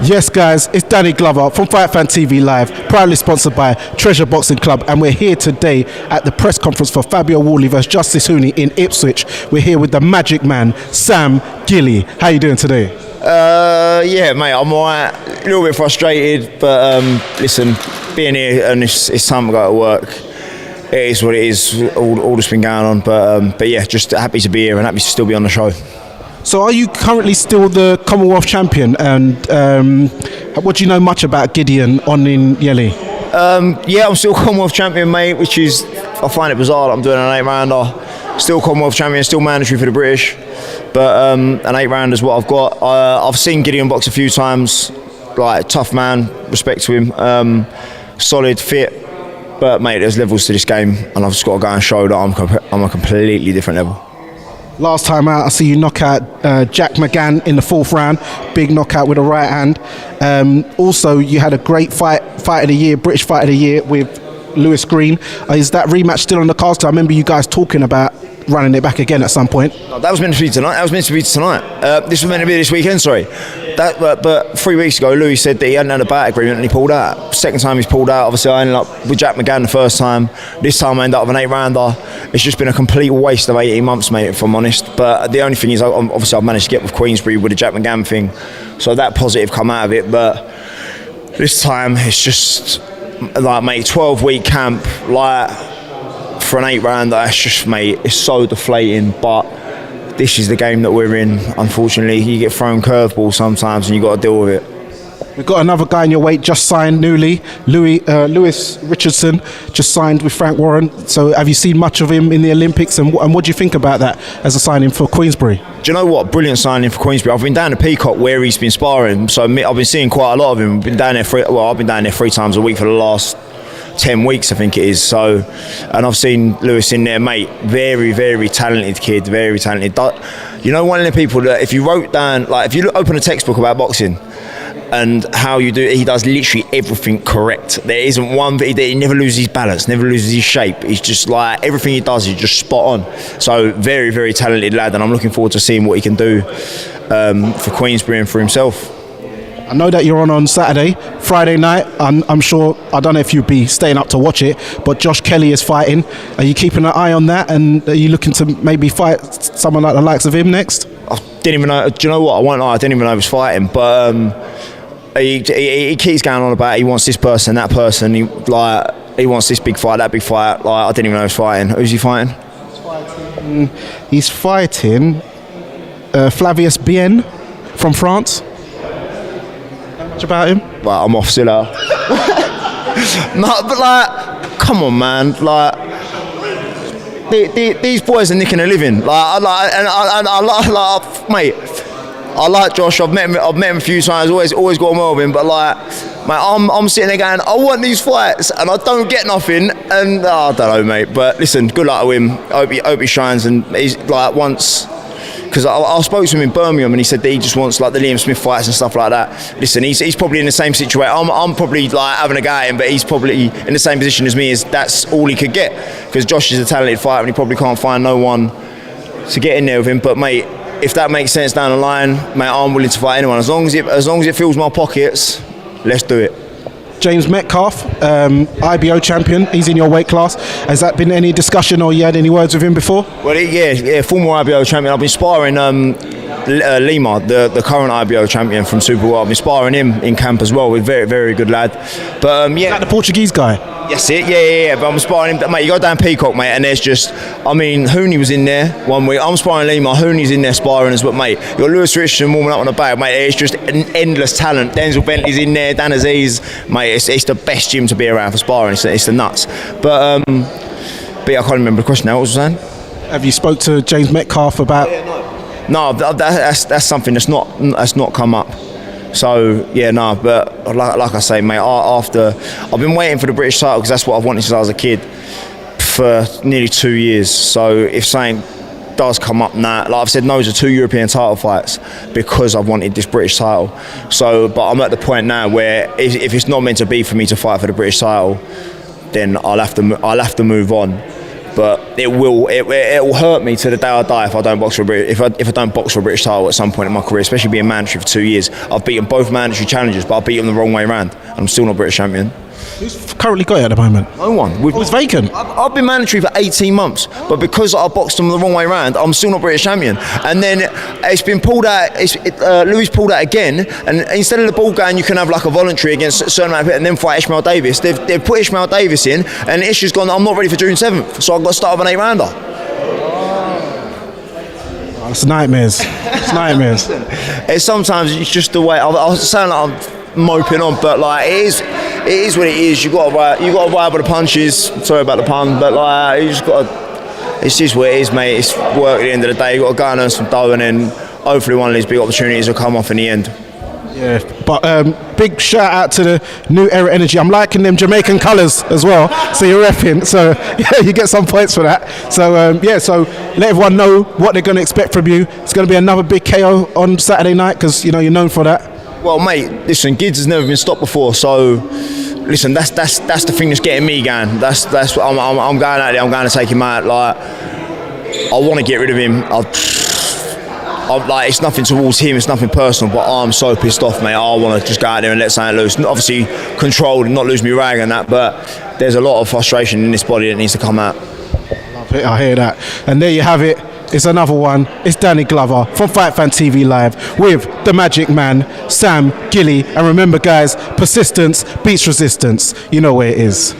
Yes, guys, it's Danny Glover from Fight Fan TV Live, proudly sponsored by Treasure Boxing Club, and we're here today at the press conference for Fabio Wardley vs Justice Hooney in Ipswich. We're here with the magic man, Sam Gilley. How are you doing today? Yeah, mate, I'm alright. A little bit frustrated, but listen, being here and it's time to go to work. It is what it is, all that's been going on, but yeah, just happy to be here and happy to still be on the show. So are you currently still the Commonwealth champion, and what do you know much about Gideon on in Yelly? Yeah, I'm still Commonwealth champion, mate, which is, I find it bizarre that I'm doing an 8-rounder. Still Commonwealth champion, still mandatory for the British, but an 8-rounder is what I've got. I've seen Gideon box a few times, like tough man, respect to him, solid, fit, but mate, there's levels to this game, and I've just got to go and show that I'm a completely different level. Last time out, I see you knock out Jack McGann in the 4th round. Big knockout with a right hand. Also, you had a great fight of the year, British fight of the year with Lewis Green. Is that rematch still on the cards? I remember you guys talking about running it back again at some point. No, that was meant to be tonight. This was meant to be this weekend, sorry. But 3 weeks ago, Louis said that he hadn't had a bout agreement and he pulled out. Second time he's pulled out. Obviously, I ended up with Jack McGann the first time. This time I ended up with an 8-rounder. It's just been a complete waste of 18 months, mate, if I'm honest. But the only thing is, obviously, I've managed to get with Queensbury with the Jack McGann thing. So that positive come out of it. But this time, it's just, like, mate, 12-week camp, like, for an 8-rounder, that's just, mate, it's so deflating. But this is the game that we're in. Unfortunately, you get thrown curveballs sometimes and you got to deal with it. We've got another guy in your weight just signed newly, Lewis Richardson, just signed with Frank Warren. So have you seen much of him in the Olympics, and what do you think about that as a signing for Queensbury? Do you know what? Brilliant signing for Queensbury. I've been down to Peacock where he's been sparring, so I've been seeing quite a lot of him. I've been down there 3 times a week for the last 10 weeks, I think it is. So, and I've seen Lewis in there, mate. Very, very talented kid, very talented. You know, one of the people that if you wrote down, like if you open a textbook about boxing and how you do it, he does literally everything correct. There isn't one bit, he never loses his balance, never loses his shape. He's just like, everything he does is just spot on. So very, very talented lad, and I'm looking forward to seeing what he can do for Queensbury and for himself. I know that you're on Saturday, Friday night. I'm sure, I don't know if you'll be staying up to watch it, but Josh Kelly is fighting. Are you keeping an eye on that, and are you looking to maybe fight someone like the likes of him next? I didn't even know, do you know what, I won't lie, I didn't even know he was fighting, but he keeps going on about he wants this person, that person, he wants this big fight, that big fight. Like, I didn't even know he was fighting. Who's he fighting? He's fighting Flavius Bien from France. Much about him? Well, I'm off Silla. No, but like, come on, man. Like, these boys are nicking a living. Like, mate, I like Josh. I've met him a few times. Always got on well with him. But like, mate, I'm sitting there going, I want these fights, and I don't get nothing. And I don't know, mate. But listen, good luck to him. Hope he shines. And he's like once. Because I spoke to him in Birmingham and he said that he just wants like the Liam Smith fights and stuff like that. Listen, he's probably in the same situation. I'm probably like having a go at him, but he's probably in the same position as me. As that's all he could get. Because Josh is a talented fighter and he probably can't find no one to get in there with him. But mate, if that makes sense down the line, mate, I'm willing to fight anyone as long as it fills my pockets. Let's do it. James Metcalf, IBO champion, he's in your weight class. Has that been any discussion, or you had any words with him before? Well, yeah, former IBO champion. I've been sparring Lima, the current IBO champion from Super World. I've been sparring him in camp as well. With very, very good lad. But yeah, is that the Portuguese guy? Yes, yeah. But I'm sparring him, mate. You go down Peacock, mate, and there's just, I mean, Hooney was in there 1 week. I'm sparring Lima. Hooney's in there sparring as well, mate. You got Lewis Richardson warming up on the back, mate. It's just an endless talent. Denzel Bentley's in there. Dan Aziz, mate. It's the best gym to be around for sparring. It's the nuts. But I can't remember the question now. What was I saying? Have you spoke to James Metcalf about? No, that's something that's not come up. So yeah, no, but like I say, mate, after I've been waiting for the British title because that's what I've wanted since I was a kid for nearly 2 years. So if something does come up now, like I've said no to 2 European title fights because I've wanted this British title. So, but I'm at the point now where if it's not meant to be for me to fight for the British title, then I'll have to move on. but it will hurt me to the day I die if I don't box for if I don't box for a British title at some point in my career, especially being mandatory for 2 years. I've beaten both mandatory challengers, but I beat them the wrong way around. I'm still not British champion. Who's currently got it at the moment? No one. It's vacant. I've been mandatory for 18 months, but because I boxed them the wrong way around, I'm still not British champion. And then it's been pulled out. Louis pulled out again, and instead of the ball going, you can have like a voluntary against a certain amount of people and then fight Ishmael Davis. They've put Ishmael Davis in, and the issue's gone. I'm not ready for June 7th, so I've got to start with an 8-rounder. It's nightmares. It's nightmares. Sometimes it's just the way. I was saying like I'm moping on, but like it is what it is. You got to ride with the punches. Sorry about the pun, but like you just got to. It's just what it is, mate. It's work at the end of the day. You got to go and earn some dough, and then hopefully one of these big opportunities will come off in the end. Yeah, but big shout out to the New Era Energy. I'm liking them Jamaican colours as well, so you're repping. So yeah, you get some points for that. So so let everyone know what they're going to expect from you. It's going to be another big KO on Saturday night because you know you're known for that. Well, mate, listen, Gids has never been stopped before, so listen, that's the thing that's getting me going. That's what I'm going out there. I'm going to take him out. Like I want to get rid of him. Like it's nothing towards him, it's nothing personal, but I'm so pissed off, mate. I want to just go out there and let something loose. Obviously controlled and not lose me rag and that, but there's a lot of frustration in this body that needs to come out. Love it, I hear that. And there you have it. It's another one. It's Danny Glover from Fight Fan TV Live with the Magic Man, Sam Gilley. And remember, guys, persistence beats resistance. You know where it is.